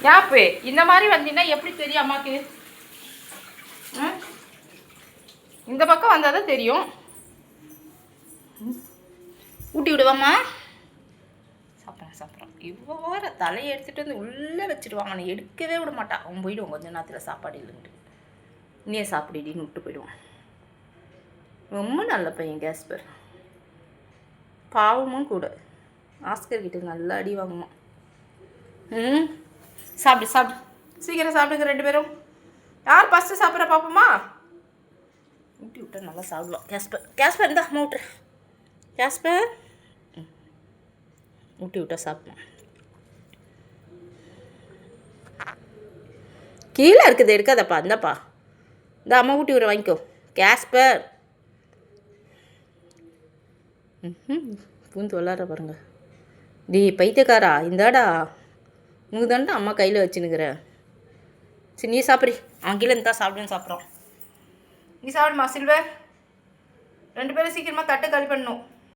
யாப்பு இந்த மாதிரி வந்தீங்கன்னா எப்படி தெரியும் அம்மாக்கு? இந்த பக்கம் வந்தால் தான் தெரியும். ஊட்டி விடுவாம்மா. சாப்பிட்றேன். இவ்வளோ வார தலையை எடுத்துகிட்டு வந்து உள்ளே வச்சுடுவாங்க. நான் எடுக்கவே விட மாட்டான். அவன் போயிடுவான் கொஞ்சம் நேரத்தில் சாப்பாடு இல்லைன்ட்டு. நீயே சாப்பிடின்னு விட்டு போயிடுவான். ரொம்ப நல்ல பையன் கேஸ்பர். பாவமும் கூட. ஆஸ்கர் கிட்ட நல்லா அடி வாங்குமா. சாப்பிடு சீக்கிரம் சாப்பிடுங்க 2 பேரும். யார் ஃபஸ்ட்டு சாப்பிட்ற பார்ப்போமா? ஊட்டி விட்டா நல்லா சாப்பிடுவான் கேஸ்பர் இருந்தா அம்மா விட்டுறேன். கேஸ்பர் ஊட்டி விட்டா சாப்பிடுவான். கீழே இருக்குது எடுக்காதப்பா. இந்தாப்பா இந்த அம்மா ஊட்டி விட வாங்கிக்கோ கேஸ்பர். பூந்து விளாட்ற பாருங்க. பைத்தியக்காரா இந்தாடா உனக்கு தாண்டா அம்மா கையில் வச்சுன்னுக்கிறேன். சரி நீ சாப்பிட்றி. அவன் கீழே இருந்தால் சாப்பிடுன்னு சாப்பிட்றான். நீ சாப்பிடுமா சில்வர். 2 பேரும் சீக்கிரமாக தட்டை காலி பண்ணணும்.